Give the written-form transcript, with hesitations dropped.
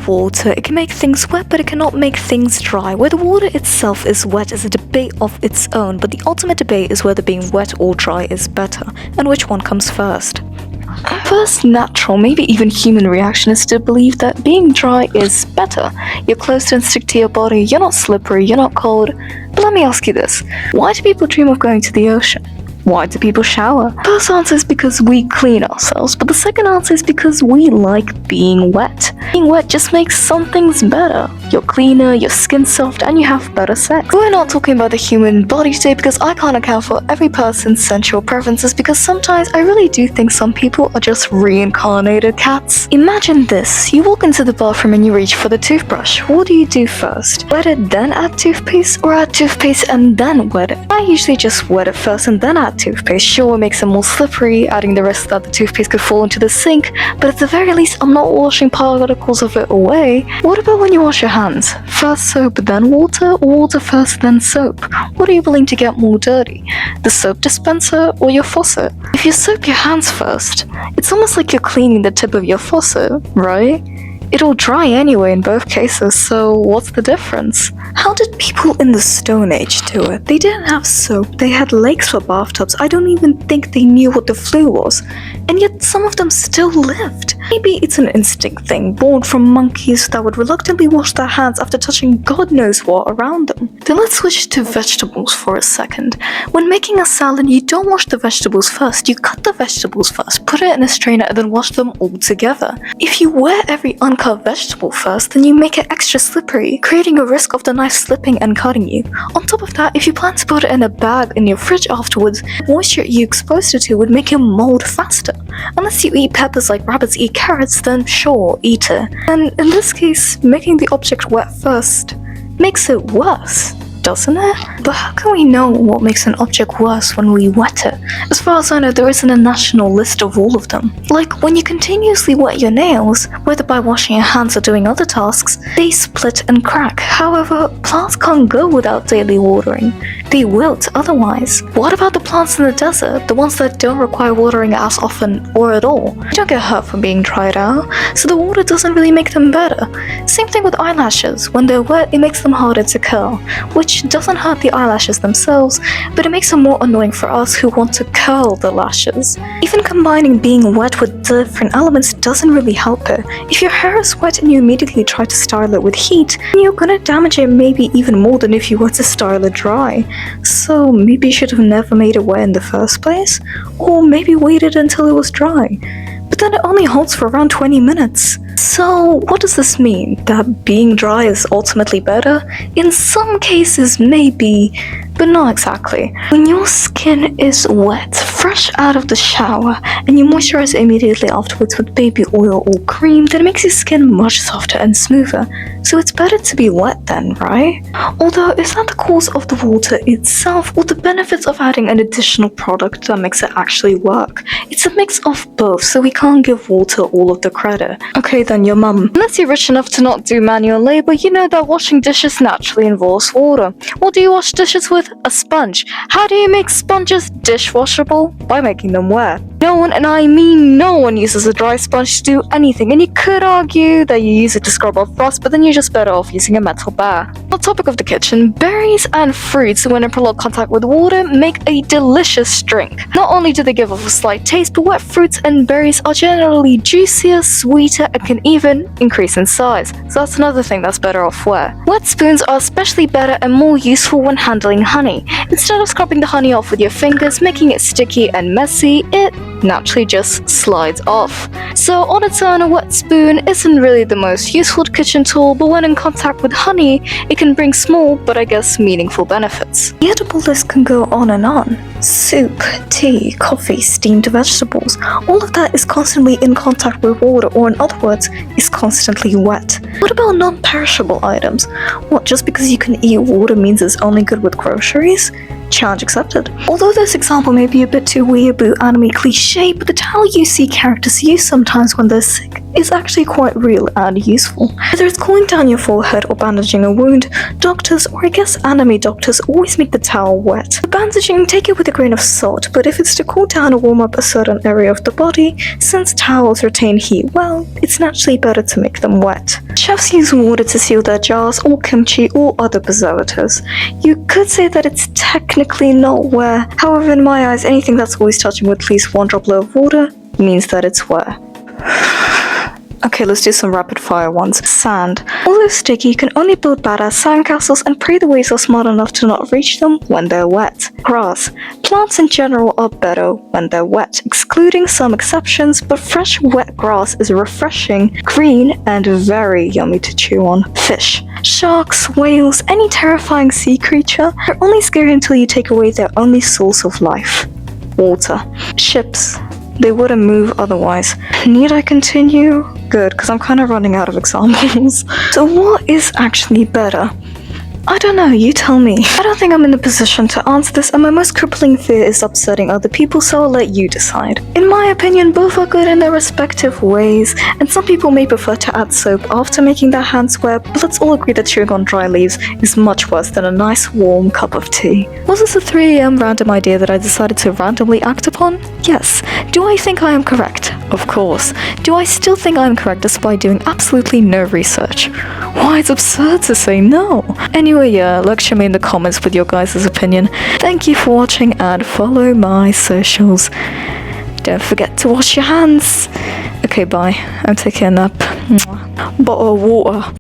water, it can make things wet, but it cannot make things dry. Whether water itself is wet is a debate of its own, but the ultimate debate is whether being wet or dry is better, and which one comes first. First natural, maybe even human reaction is to believe that being dry is better. You're close and stick to your body, you're not slippery, you're not cold. But let me ask you this, why do people dream of going to the ocean? Why do people shower? First answer is because we clean ourselves, but the second answer is because we like being wet. Being wet just makes some things better. You're cleaner, your skin's soft, and you have better sex. We're not talking about the human body today because I can't account for every person's sensual preferences, because sometimes I really do think some people are just reincarnated cats. Imagine this, you walk into the bathroom and you reach for the toothbrush. What do you do first? Wet it, then add toothpaste, or add toothpaste and then wet it? I usually just wet it first and then add toothpaste. Sure, it makes it more slippery, adding the risk that the toothpaste could fall into the sink, but at the very least I'm not washing particles of it away. What about when you wash your hands? First soap then water, or water first then soap? What are you willing to get more dirty? The soap dispenser or your faucet? If you soap your hands first, it's almost like you're cleaning the tip of your faucet, right? It'll dry anyway in both cases, so what's the difference? How did people in the Stone Age do it? They didn't have soap, they had lakes for bathtubs. I don't even think they knew what the flu was. And yet some of them still lived. Maybe it's an instinct thing, born from monkeys that would reluctantly wash their hands after touching God knows what around them. Then let's switch to vegetables for a second. When making a salad, you don't wash the vegetables first, you cut the vegetables first, put it in a strainer, and then wash them all together. If you wear every uncut vegetable first, then you make it extra slippery, creating a risk of the knife slipping and cutting you. On top of that, if you plan to put it in a bag in your fridge afterwards, the moisture you exposed it to would make it mold faster. Unless you eat peppers like rabbits eat carrots, then sure, eat it. And in this case, making the object wet first makes it worse, doesn't it? But how can we know what makes an object worse when we wet it? As far as I know, there isn't a national list of all of them. Like, when you continuously wet your nails, whether by washing your hands or doing other tasks, they split and crack. However, plants can't go without daily watering. They wilt otherwise. What about the plants in the desert, the ones that don't require watering as often or at all? They don't get hurt from being dried out, so the water doesn't really make them better. Same thing with eyelashes. When they're wet, it makes them harder to curl, which doesn't hurt the eyelashes themselves, but it makes them more annoying for us who want to curl the lashes. Even combining being wet with different elements doesn't really help it. If your hair is wet and you immediately try to style it with heat, you're gonna damage it maybe even more than if you were to style it dry. So maybe you should have never made it wet in the first place, or maybe waited until it was dry. But then it only holds for around 20 minutes. So what does this mean? That being dry is ultimately better? In some cases maybe, but not exactly. When your skin is wet, fresh out of the shower, and you moisturize it immediately afterwards with baby oil or cream, then it makes your skin much softer and smoother. So it's better to be wet then, right? Although, is that the cause of the water itself, or the benefits of adding an additional product that makes it actually work? It's a mix of both, so we can't give water all of the credit. Okay then, your mum. Unless you're rich enough to not do manual labor, you know that washing dishes naturally involves water. What do you wash dishes with? A sponge. How do you make sponges dishwashable? By making them wet. No one, and I mean no one, uses a dry sponge to do anything, and you could argue that you use it to scrub off rust, but then you're just better off using a metal bar. On the topic of the kitchen, berries and fruits, when in prolonged contact with water, make a delicious drink. Not only do they give off a slight taste, but wet fruits and berries are generally juicier, sweeter, and can even increase in size. So that's another thing that's better off wet. Wet spoons are especially better and more useful when handling honey. Instead of scrubbing the honey off with your fingers, making it sticky and messy, it naturally just slides off. So on its own, a wet spoon isn't really the most useful kitchen tool, but when in contact with honey, it can bring small, but I guess meaningful benefits. The edible list can go on and on. Soup, tea, coffee, steamed vegetables, all of that is constantly in contact with water, or in other words, is constantly wet. What about non-perishable items? What, just because you can eat water means it's only good with groceries? Challenge accepted. Although this example may be a bit too weeaboo anime cliche, but the towel you see characters use sometimes when they're sick is actually quite real and useful. Whether it's cooling down your forehead or bandaging a wound, doctors, or I guess anime doctors, always make the towel wet. The bandaging, take it with a grain of salt, but if it's to cool down or warm up a certain area of the body, since towels retain heat well, it's naturally better to make them wet. Chefs use water to seal their jars or kimchi or other preservatives. You could say that it's technically not wet, however in my eyes anything that's always touching with at least one droplet of water means that it's wet. Okay, let's do some rapid fire ones. Sand. Although sticky, you can only build badass sandcastles and pray the waves are smart enough to not reach them when they're wet. Grass. Plants in general are better when they're wet, excluding some exceptions, but fresh wet grass is refreshing, green, and very yummy to chew on. Fish. Sharks, whales, any terrifying sea creature are only scary until you take away their only source of life. Water. Ships. They wouldn't move otherwise. Need I continue? Good, because I'm kind of running out of examples. So what is actually better? I don't know, you tell me. I don't think I'm in the position to answer this, and my most crippling fear is upsetting other people, so I'll let you decide. In my opinion, both are good in their respective ways, and some people may prefer to add soap after making their hands wet, but let's all agree that chewing on dry leaves is much worse than a nice warm cup of tea. Was this a 3 AM random idea that I decided to randomly act upon? Yes. Do I think I am correct? Of course. Do I still think I am correct despite doing absolutely no research? Why, it's absurd to say no. Anyway, yeah, lecture me in the comments with your guys' opinion. Thank you for watching and follow my socials. Don't forget to wash your hands. Okay, bye. I'm taking a nap. Bottle of water.